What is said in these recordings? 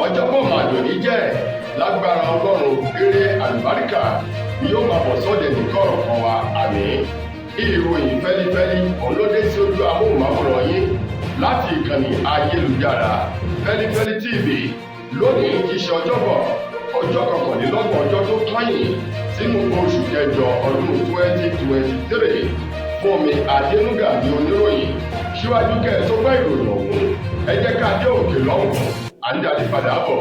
ọjọ́bọ̀ màdòní jẹ́ lágbára Ọlọ́run eré àlùbáríkà ni yóò máa bọ̀ sọ́dẹ̀ ní kọ̀ọ̀kan wa àmín. Ìròyìn fẹ́lifẹ́li ọlọ́dẹ sí ojú amóhùnmáwòrán yín láti ìkànnì ayélujára Feli-feli TV lónìí ti ṣe ọjọ́bọ̀ ọjọ́ kọkànlélọ́gbọ̀n ọjọ́ tó kẹ́yìn sínú oṣù kẹjọ ọdún 2023 fún mi Adénúgà ní oníròyìn. Síwájú kẹ́ ẹ tó gbọ́ ìròyìn ọ̀hún ẹ jẹ́ ká dé òkè lọ́hùn-ún à ń darí padà bọ̀.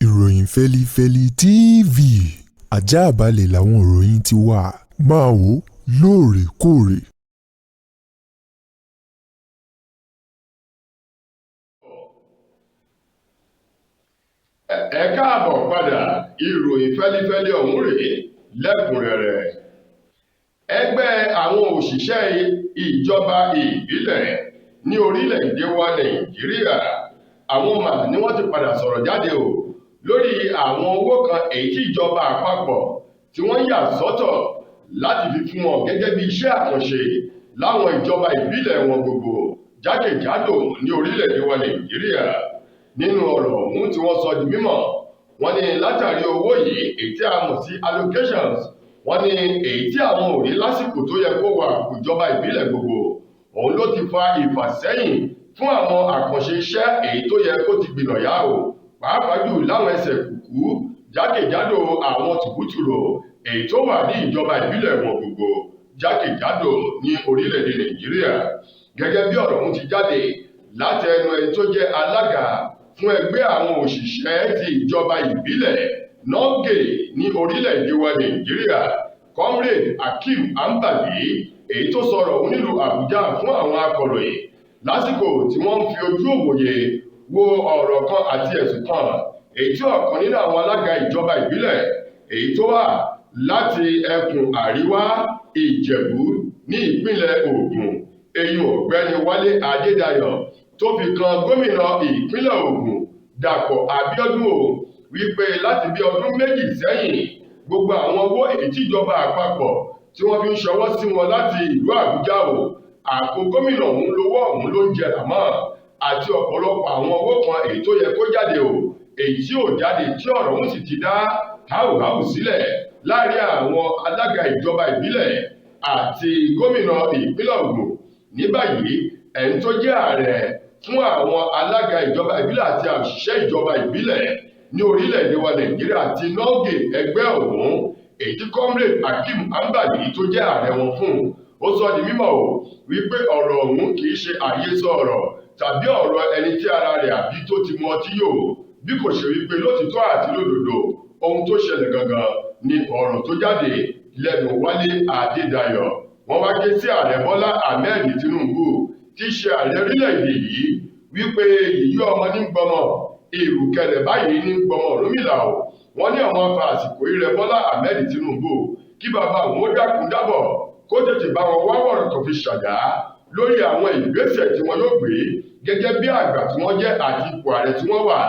Ìròyìn Feli-feli TV àjààbálẹ̀ làwọn ìròyìn ti wà máa wò lóòrèkóòrè. Ẹ káàbọ̀ padà ìròyìn fẹ́lifẹ́li ọ̀hún rèé lẹ́kùnrẹ́rẹ́. Ẹgbẹ́ àwọn òṣìṣẹ́ ìjọba ìbílẹ̀ ní orílẹ̀-èdè wa Nàìjíríà àwọn ni wọ́n ti padà sọ̀rọ̀ jáde o lórí àwọn owó kan èyí tí ìjọba àpapọ̀ tí wọ́n yà sọ́tọ̀ láti fi fún wọn gẹ́gẹ́ bí iṣẹ́ àkànṣe láwọn ìjọba ìbílẹ̀ wọn gbogbo jákèjádò ní orílẹ̀-èdè wa Nàìjíríà. Nínú ọ̀rọ̀ ọ̀hún tí wọ́n sọ di mímọ̀ wọ́n ní látàrí owó yìí èyí tí a mọ̀ sí allocations wọ́n ní èyí tí àwọn ò rí lásìkò tó yẹ kó wà ìjọba ìbílẹ̀ gbogbo òun ló ti fa ìfàsẹ́yìn fún àwọn àkànṣe iṣẹ́ èyí tó yẹ kó ti gbìnàyà o pàápàá jù láwọn ẹsẹ̀ kùkú jákèjádò àwọn tùbútùrò èyí tó wà ní ìjọba ìbílẹ̀ wọn gbogbo jákèjádò ní orílẹ̀-èdè Nàìjíríà. Gẹ́gẹ́ bí ọ̀rọ̀ ọ̀hún ti jáde láti ẹnu ẹni tó jẹ́ alága fún ẹgbẹ́ àwọn òṣìṣẹ́ ti ìjọba ìbílẹ̀ nọ́gẹ̀ ní orílẹ̀-èdè wa Nàìjíríà comrade Hakeem Ambali èyí tó sọ̀rọ̀ òun nílùú Àbújá fún àwọn akọ̀ròyìn lásìkò tí wọ́n ń fi ojú òwòye wo ọ̀rọ̀ kan àti ẹ̀sùn kan èyí tí ọ̀kan nínú àwọn alága ìjọba ìbílẹ̀ èyí tó wà láti ẹkùn àríwá Ìjẹ̀bú ní ìpínlẹ̀ Ògùn eyín ọ̀gbẹ́ni Wálé Adédayọ̀ tó fi kan gómìnà ìpínlẹ̀ Ògùn Dàpọ̀ Abíọ́dún o wípé láti bí ọdún méjì sẹ́yìn gbogbo àwọn owó èyí tí ìjọba àpapọ̀ tí wọ́n fi ń ṣọwọ́ sí wọn láti ìlú Àbújá o àpò gómìnà ọ̀hún lówó ọ̀hún ló ń jẹ àmọ́ àti ọ̀pọ̀lọpọ̀ àwọn owó kan èyí tó yẹ kó jáde o èyí tí ò jáde tí ọ̀rọ̀ ọ̀hún sì ti dá háùháù sílẹ̀ láàrin àwọn alága ìjọba ìbílẹ̀ àti gómìnà ìpínlẹ̀ Ògùn. Ní báyìí ẹni tó jẹ́ ààrẹ fún àwọn alága ìjọba ìbílẹ̀ àti òṣìṣẹ́ ìjọba ìbílẹ̀ ní orílẹ̀-èdè wa Nàìjíríà ti nọ́ọ̀gẹ̀ ẹgbẹ́ ọ̀hún èyí tí comrade Hakeem Ambali tó jẹ́ ààrẹ wọn fún ó sọ di mímọ̀ o wípé ọ̀rọ̀ ọ̀hún kì í ṣe àhesọ ọ̀rọ̀ tàbí ọ̀rọ̀ ẹni tí ara rẹ̀ àbí tó ti mu ọtí yò bí kò ṣe wípé lótìtọ́ àti lódodo ohun tó ṣẹlẹ̀ gangan ni ọ̀rọ̀ tó jáde lẹ́nu Wálé Adédayọ̀. Wọ́n wá ké sí ààrẹ Bọ́lá Ahmed Tinubu tí í ṣe ààrẹ orílẹ̀-èdè yìí wípé yíyí ọmọ ní gbọmọ ìrùkẹ̀rẹ̀ báyìí ní gbọmọ Ọ̀rúnmìlà o. Wọ́n ní àwọn afa àsìkò ìrẹ Bọ́lá Ahmed Tinubu kí bàbá òun ó dákun dábọ̀ kó tètè bá wọn wá wọ̀rọ̀ tó fi ṣàdá lórí àwọn ìgbésẹ̀ tí wọn yóò gbé gẹ́gẹ́ bí àgbà tí wọ́n jẹ́ àti ipò ààrẹ tí wọ́n wà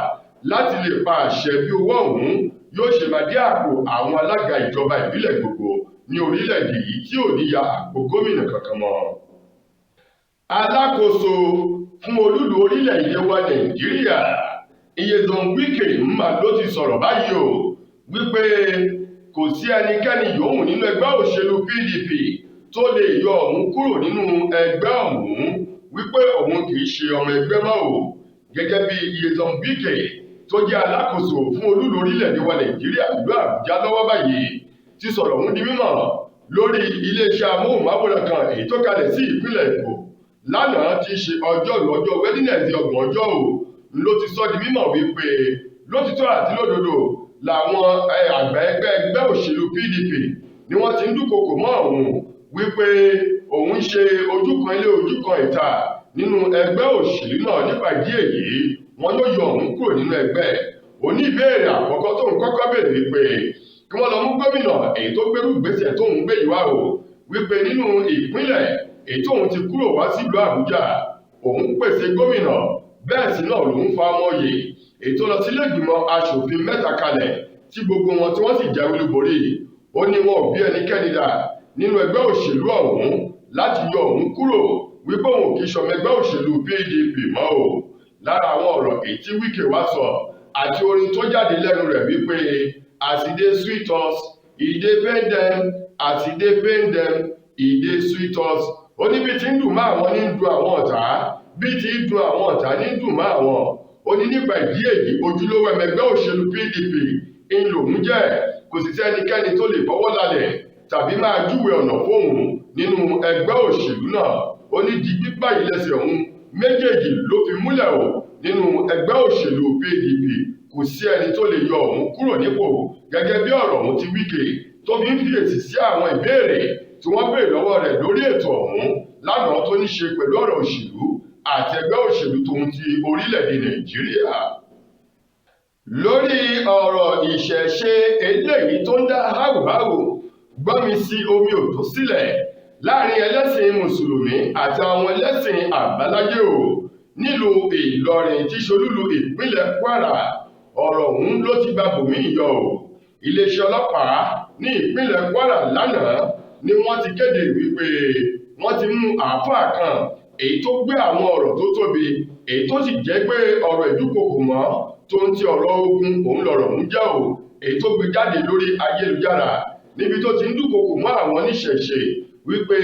láti lè pa àṣẹ bí owó ọ̀hún yóò ṣe máa dé àpò àwọn alága ìjọba ìbílẹ̀ gbogbo ní orílẹ̀-èdè yìí tí ò ní ya àpò gómìnà kankan mọ́. Alákòóso fún olúlu orílẹ̀-èdè wa Nàìjíríà Wike ló ti sọ̀rọ̀ báyìí o wípé kò sí ẹnikẹ́ni yòówù nínú ẹgbẹ́ òṣèlú PDP tó lè yọ òun kúrò nínú ẹgbẹ́ ọ̀hún wípé òun kì í ṣe ọmọ ẹgbẹ́ mọ́ o. Gẹ́gẹ́ bí Wike tó jẹ́ alákòóso fún olúlu orílẹ̀-èdè wa Nàìjíríà ìlú Àbújá lọ́wọ́ báyìí ti sọ̀rọ̀ ọ̀hún di mímọ̀ lórí iléeṣẹ́ amóhùnmáwòrán kan èyí tó kalẹ̀ sí ìpínlẹ̀ Èkó lánàá ti ṣe ọjọ́ Wednesday ọgbọ̀n ọjọ́ o ló ti sọ di mímọ̀ wípé lótìtọ́ àti lódodo làwọn àgbà ẹgbẹ́ òṣèlú PDP ni wọ́n ti ń dúnkokò mọ́ òun wípé òun ṣe ojúkan ilé ojúkan ìta nínú ẹgbẹ́ òṣèlú náà nípa ìdí èyí wọn yóò yọ òun kúrò nínú ẹgbẹ́. Òní ìbéèrè àkọ́kọ́ tóun kọ́kọ́ béèrè wípé kí wọ́n lọ mú gómìnà èyí tó gbérú ìgbésẹ̀ tóun gbé yìí wá o wípé nínú ìpínlẹ̀ èyí tóun ti kúrò wá sílùú Àbújá òun pèsè gómìnà bẹ́ẹ̀ sì náà lòun fa ọmọye èyí tó lọ sílé ìgbìmọ̀ aṣòfin mẹ́ta kalẹ̀ tí gbogbo wọn tí wọ́n sì jáwé olúborí. Ó ní wọn ò bí ẹnikẹ́ni dà nínú ẹgbẹ́ òṣèlú ọ̀hún láti yọ òun kúrò wípé òun kì í ṣọmọ ẹgbẹ́ òṣèlú PDP mọ́ o. Lára àwọn ọ̀rọ̀ èyí tí Wike wá sọ àti orin tó jáde lẹ́nu rẹ̀ wípé as e dey sweet us e dey pain dem, as e dey pain dem e dey sweet us. Ó ní bí ti ń dùn mọ́ àwọn ní ń dùn àwọn ọ̀tá, bí ti ń dùn àwọn ọ̀tá ní ń dùn mọ́ àwọn. Ó ní nípa ìdí èyí ojúlówó ọmọ ẹgbẹ́ òṣèlú PDP ń lòun jẹ́, kò sì sí ẹnikẹ́ni tó lè fọwọ́ lálẹ̀ tàbí máa júwe ọ̀nà fóun nínú ẹgbẹ́ òṣèlú náà. Ó ní di gbígbà yìí lẹ́sẹ̀ òun méjèèjì ló fi múlẹ̀ o nínú ẹgbẹ́ òṣèlú PDP. Kò sí ẹni tó lè yọ òun kúrò nípò gẹ́gẹ́ bí ọ̀rọ̀ òun ti Wike tó fi ń fiyèsí sí àwọn ìbéèrè tí wọ́n béèrè lọ́wọ́ rẹ̀ lórí ètò ọ̀hún lánàá tó ní ṣe pẹ̀lú ọ̀rọ̀ òṣèlú àti ẹgbẹ́ òṣèlú tòun ti orílẹ̀-èdè Nàìjíríà. Lórí ọ̀rọ̀ ìṣẹ̀ṣe eléyìí tó ń dá háwùháwù gbọ́nmi sí omi òtó sílẹ̀ láàrin ẹlẹ́sìn mùsùlùmí àti àwọn ẹlẹ́sìn àbáláyé o nílùú Ìlọrin tí ṣolúlu ìpínlẹ̀ Kwara. Ọ̀rọ̀ ọ̀hún ló ti gba bòmíì yọ o. Iléeṣẹ́ ọlọ́pàá ní ìpínlẹ̀ Kwara lánàá ni wọ́n ti kéde wípé wọ́n ti mú àáfàá kan èyí tó gbé àwọn ọ̀rọ̀ tó tóbi èyí tó sì jẹ́ pé ọ̀rọ̀ ìdúkokò mọ́ tó ń ti ọ̀rọ̀ ogun òun lọ̀rọ̀ ń jẹ́ o èyí tó gbé jáde lórí ayélujára níbi tó ti ń dúkokò mọ́ àwọn oníṣẹ̀ṣe wípé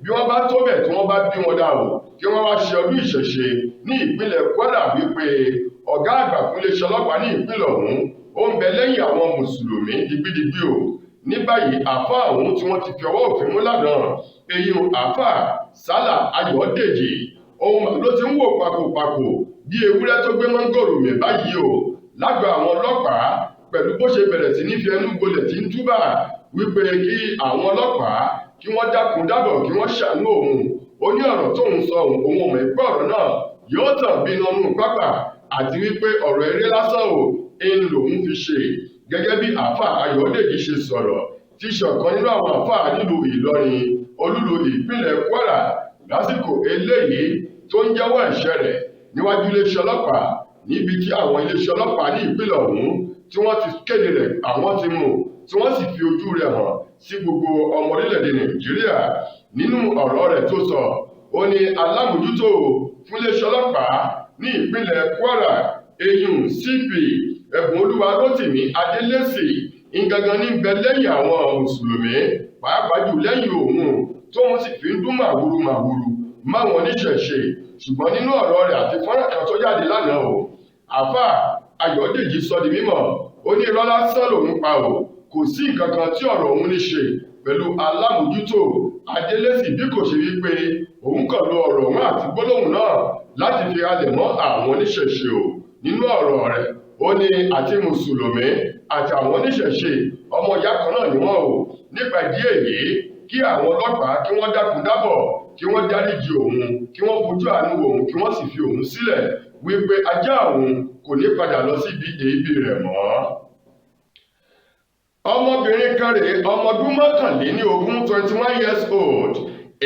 bí wọ́n bá tó bẹ̀ tí wọ́n bá bí wọn dà o kí wọ́n wá ṣe ọdún ìṣẹ̀ṣe ní ìpínlẹ̀ Kwara wípé ọ̀gá àgbà fún iléeṣẹ́ ọlọ́pàá ní ìpínlẹ̀ ọ̀hún ó ń bẹ lẹ́yìn àwọn mùsùlùmí digbidigbi o. Ní báyìí àáfàá ọ̀hún tí wọ́n ti fi ọwọ́ òfin mú lánàá èyí àáfàá Sálà Ayọ̀dèjì ohun ló ti ń wò pakòpakò bí ewúrẹ́ tó gbé mọ́ngòrò mì báyìí o lágbo àwọn ọlọ́pàá pẹ̀lú bó ṣe bẹ̀rẹ̀ sí ní fi ẹnu gbolẹ̀ tí ń túbà wípé kí àwọn ọlọ́pàá kí wọ́n dákun dábọ̀ kí wọ́n ṣàánú òun. Ó ní ọ̀rọ̀ tóun sọ òun ọmọ ìpẹ́ ọ̀rọ̀ náà yóò tàn bí iná nù pápá àti wípé ọ̀rọ̀ eré lásán ò ń lòun fi ṣe gẹ́gẹ́ bí àáfàá Ayọ̀dèjì ṣe sọ̀rọ̀ tí ṣọ̀kan nínú àwọn àáfàá nílùú Ìlọrin olúlu ìpínlẹ̀ Kwara lásìkò eléyìí tó ń jẹ́wọ́ ẹ̀ṣẹ̀ rẹ̀ níwájú iléeṣẹ́ ọlọ́pàá níbi tí àwọn iléeṣẹ́ ọlọ́pàá ní ìpínlẹ̀ ọ̀hún tí wọ́n ti kéde rẹ̀ àwọn ti mú tí wọ́n sì fi ojú rẹ̀ hàn sí gbogbo ọmọ orílẹ̀-èdè Nàìjíríà. Nínú ọ̀rọ̀ rẹ̀ tó sọ ó ní alámòjútó fún iléeṣẹ́ ọlọ́pàá ní ìpínlẹ̀ Kwara eyín CP Ẹ̀bùnolúwa Rótìmí Adélésì ìgangan ní bẹ lẹ́yìn àwọn mùsùlùmí pàápàá jù lẹ́yìn òun tóun sì fi ń dún màwúrú máwọn oníṣẹ̀ṣe. Ṣùgbọ́n nínú ọ̀rọ̀ rẹ̀ àti fọ́nrán kan tó jáde lánàá o àáfàá Ayọ̀dèjì sọ di mímọ̀ ó ní irọ́ lásán lòun pa o kò sí nǹkan kan tí ọ̀rọ̀ òun ní ṣe pẹ̀lú alámòjútó Adélésì bí kò ṣe wípé òun kàn lo ọ̀rọ̀ òun àti gbólóhùn náà láti fi halẹ̀ mọ́ àwọn oníṣẹ̀ṣe o. Nínú ọ̀rọ̀ rẹ̀ ó ní àti mùsùlùmí àti àwọn oníṣẹ̀ṣe ọmọ ìyá kan náà ni wọ́n o. Nípa ìdí èyí kí àwọn ọlọ́pàá kí wọ́n dákun dábọ̀ kí wọ́n dáríjì òun kí wọ́n fojú àánú òun kí wọ́n sì fi òun sílẹ̀ wípé ajá òun kò ní padà lọ síbi èébì rẹ̀ mọ́. Ọmọbìnrin kan rèé ọmọ ọdún mọ́kànléníogún 21 years old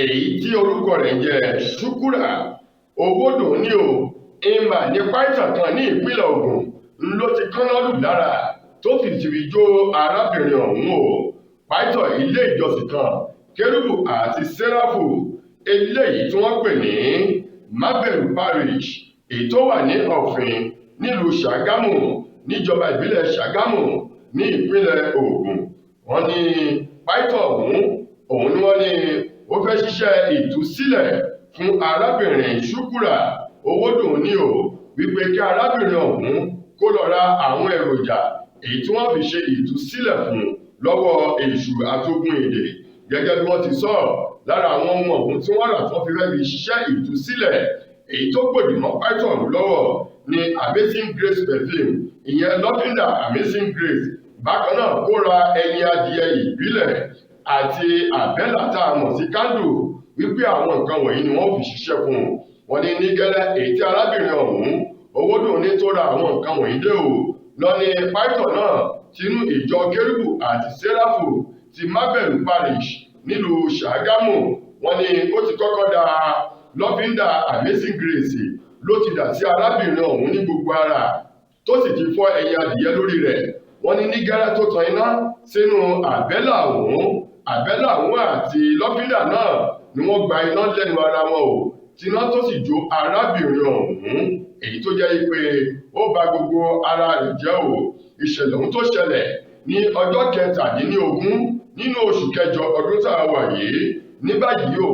èyí tí orúkọ rẹ̀ jẹ́ Ṣúkúrà Owódùn ní o ìmà ní pàìtàn kan ní ìpínlẹ̀ Ògùn ló ti kánná lù lára tó fi tìrì jó arábìnrin ọ̀hún o. Pàìtàn ilé ìjọsìn kan Kérúbù àti Séráfù eléyìí tí wọ́n pè ní Mábẹ̀rù Parish èyí tó wà ní Ọ̀fìn nílùú Ṣàgámù níjọba ìbílẹ̀ Ṣàgámù ní ìpínlẹ̀ Ògùn. Wọ́n ní pàìtàn òun ni wọ́n ní ó fẹ́ ṣiṣẹ́ ìtúsílẹ̀ fún arábìnrin Ṣúkúrà Owódùn ní o wípé kí arábìnrin ọ̀hún kó lọ ra àwọn èròjà èyí tí wọ́n fi ṣe ìtúsílẹ̀ fún lọ́wọ́ èṣù àtógún èdè. Gẹ́gẹ́ bí wọ́n ti sọ lára àwọn ohun ọ̀hún tí wọ́n rà tí wọ́n fi fẹ́ fi ṣiṣẹ́ ìtúsílẹ̀ èyí tó gbòdì mọ́ pàìtàn lọ́wọ́ ní Amazing Grace perfume ìyẹn lọ́fíńdà Amazing Grace. Bákan náà kó ra ẹyin adìẹ ìbílẹ̀ àti àbẹ́là tá a mọ̀ sí kándù wípé àwọn nǹkan wọ̀nyí ni wọ́n fi ṣiṣẹ́ fún un. Wọ́n ní ní gẹ́lẹ́ èyí tí arábìnrin ọ̀hún Owódùn ní tó ra àwọn nǹkan wọ̀nyí dé o lọ ní pàìtàn náà sínú ìjọ Kérúbù àti Séráfù ti Mábẹ̀rù Parish nílùú Ṣàgámù. Wọ́n ní ó ti kọ́kọ́ da lọ́fíńdà Amazing Grace ló ti dà sí arábìnrin ọ̀hún ní gbogbo ara tó sì ti fọ́ ẹyin adìyẹ lórí rẹ̀. Wọ́n ní gẹ́rẹ́ tó tan iná sínú àbẹ́là ọ̀hún àti lọ́fíńdà náà ni wọ́n gba iná lẹ́nu ara wọn o tíná tó sì jó arábìnrin ọ̀hún èyí tó jẹ́ pé ó bà gbogbo ara rẹ̀ jẹ́ o. Ìṣẹ̀lẹ̀ ọ̀hún tó ṣẹlẹ̀ ní ọjọ́ 17 nínú oṣù kẹjọ ọdún tá a wà yìí. Ní báyìí o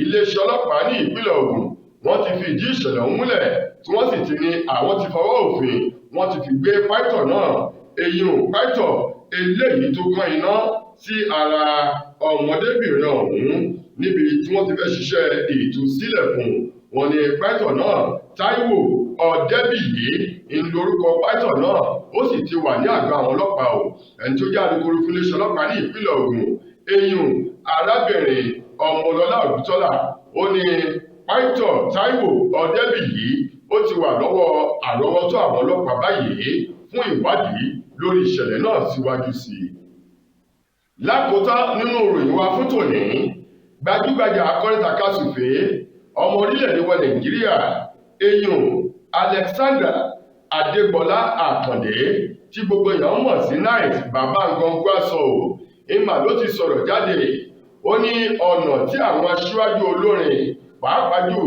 iléeṣẹ́ ọlọ́pàá ní ìpínlẹ̀ Ògùn wọ́n ti fi ìdí ìṣẹ̀lẹ̀ ọ̀hún múlẹ̀ tí wọ́n sì ti ní àwọn ti fọwọ́ òfin wọ́n ti fi gbé pító náà pító eléyìí tó kán iná sí ara ọmọdébìnrin ọ̀hún níbi tí wọ́n ti fẹ́ ṣiṣẹ́ ìtúsílẹ̀ fún wọn ní pító náà Táíwò Ọ̀dẹ́bìyí lórúkọ pító náà ó sì ti wà ní àgọ́ àwọn ọlọ́pàá o. Ẹni tó jẹ́ alukoro fún iléeṣẹ́ ọlọ́pàá ní ìpínlẹ̀ Ògùn arábìnrin Ọmọlọ́lá Ògúntọ́lá ó ní pító Táíwò Ọ̀dẹ́bìyí ó ti wà lọ́wọ́ àrọ́wọ́tó àwọn ọlọ́pàá báyìí fún ìwádìí lórí ìṣẹ̀lẹ̀ náà síwájú sí i. Lákòótán nínú ìròyìn wa fún tòní, gbajúgbajà akọrin takasúfèé ọmọ orílẹ̀-èdè wa Nàìjíríà Alexander Adégbọlá Àkàndé tí gbogbo èèyàn mọ̀ sí Nice Bàbá Ngọngwaso ìmà ló ti sọ̀rọ̀ jáde. Ó ní ọ̀nà tí àwọn aṣíwájú olórin pàápàá jù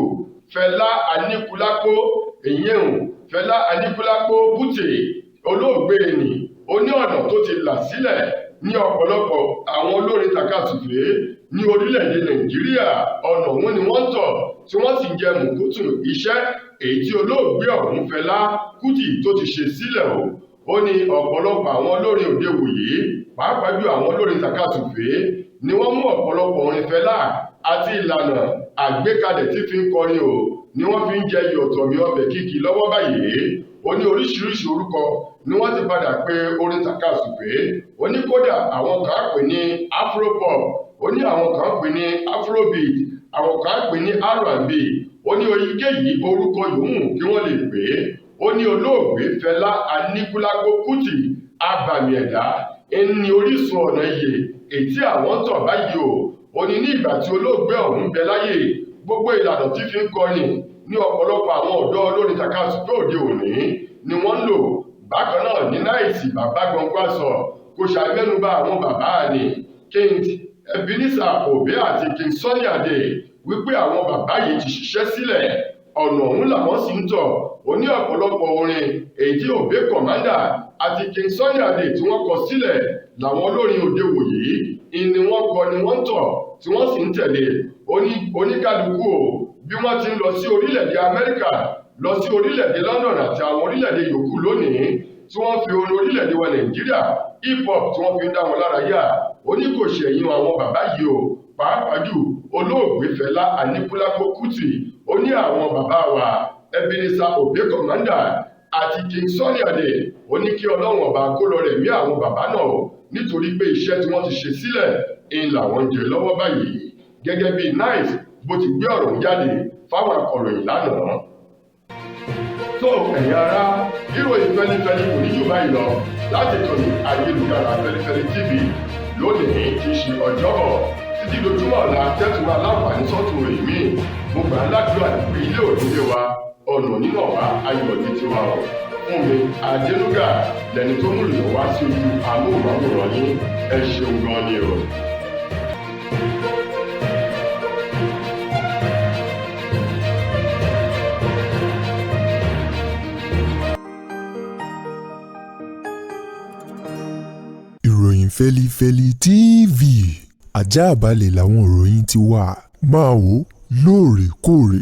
Fẹlá Aníkúlápó Fẹlá Aníkúlápó Kútì olóògbé ni ó ní ọ̀nà tó ti là sílẹ̀ ní ọ̀pọ̀lọpọ̀ àwọn olórin takasúfèé ní orílẹ̀-èdè Nàìjíríà. Ọ̀nà òun ni wọ́n tọ̀ tí wọ́n sì jẹ mùkútù iṣẹ́ èyí tí olóògbé ọ̀hún Fẹlá Kútì tó ti ṣe sílẹ̀ o. Ó ní ọ̀pọ̀lọpọ̀ àwọn olórin òde wòyí pàápàá jù àwọn olórin takasúfèé ni wọ́n mú ọ̀pọ̀lọpọ̀ orin Fẹlá àti ìlànà àgbékalẹ̀ tí fi ń kọrin o ni wọ́n fi ń jẹ yọ̀tọ̀mí ọbẹ̀ kíkì lọ́wọ́ báyìí. Ó ní oríṣiríṣi orúkọ ni wọ́n ti padà pè orin takasúfèé. Ó ní kódà àwọn kan pè ní afropop, ó ní àwọn kan pè ní afrobeat, àwọn kan pè ní R&B. Ó ní oyíkéyìí orúkọ yòówù kí wọ́n lè pè é. Ó ní olóògbé Fẹlá Aníkúlápó Kútì abàmì ẹ̀dá ní orísun ọ̀nà iye ètí àwọn tọ̀ báyìí o. Ó ní ní ìgbà tí olóògbé ọ̀hún bẹ láyé gbogbo ìlànà tí fi ń kọrin ní ọ̀pọ̀lọpọ̀ àwọn ọ̀dọ́ olórin takasúfèé òde òní ni wọ́n ń lò. Bákan náà ní Nice Bàbá Ngọngwaso kò ṣàmẹ́nubà àwọn bàbá ni King Ebenezer Obey àti King Sunny Adé wípé àwọn bàbá yìí ti ṣiṣẹ́ sílẹ̀ ọ̀nà ọ̀hún làwọn sì ń tọ̀. Ó ní ọ̀pọ̀lọpọ̀ orin èyí tí Obey Commander àti King Sunny Adé tí wọ́n kọ sílẹ̀ làwọn olórin òde wòyí ni wọ́n kọ ni wọ́n ń tọ̀ tí wọ́n sì ń tẹ̀lé. Oníkálukú o bí wọ́n ti ń lọ sí orílẹ̀-èdè Amẹ́ríkà lọ sí orílẹ̀-èdè London àti àwọn orílẹ̀-èdè yòókù lónìí tí wọ́n fi orin orílẹ̀-èdè wa Nàìjíríà hip hop tí wọ́n fi ń dá wọn lára yá. Ó ní kò ṣẹ̀yìn àwọn bàbá yìí o pàápàá jù olóògbé Fẹlá Aníkúlápó Kútì. Ó ní àwọn bàbá wa Ebenezer Obey Commander àti King Sunny Adé. Ó ní kí Ọlọ́run ọba kó lọ rẹ̀mí àwọn bàbá náà o nítorí pé iṣẹ́ tí wọ́n ti ṣe sílẹ̀ làwọn ń jẹ lọ́wọ́ báyìí. Gẹ́gẹ́ bí Nice bó ti gbé ọ̀rọ̀ jáde fáwọn akọ̀ròyìn lánàá. tó ẹ̀yin ará ìròyìn Feli-feli kò ní jù báyìí lọ láti kàn ní ayélujára Feli-feli TV lónìí tí í ṣe ọjọ́bọ̀ títí dojúmọ́ ọ̀la tẹ́tùmọ́ aláǹfààní sọ́tún rẹ̀ míì. Mo gbà ládùúrà pé ilé òdúlé wa ọ̀nà nínú ọ̀wá ayọ̀ ní tiwa ọ̀. Fún mi Adénúgà lẹni tó mú ìlú wá sí ojú amóhùnmáwòrán yín. Ẹ ṣeun gan ni o. Ìròyìn Feli-feli TV àjààbálẹ̀ làwọn ìròyìn ti wà máa wò lóòrèkóòrè.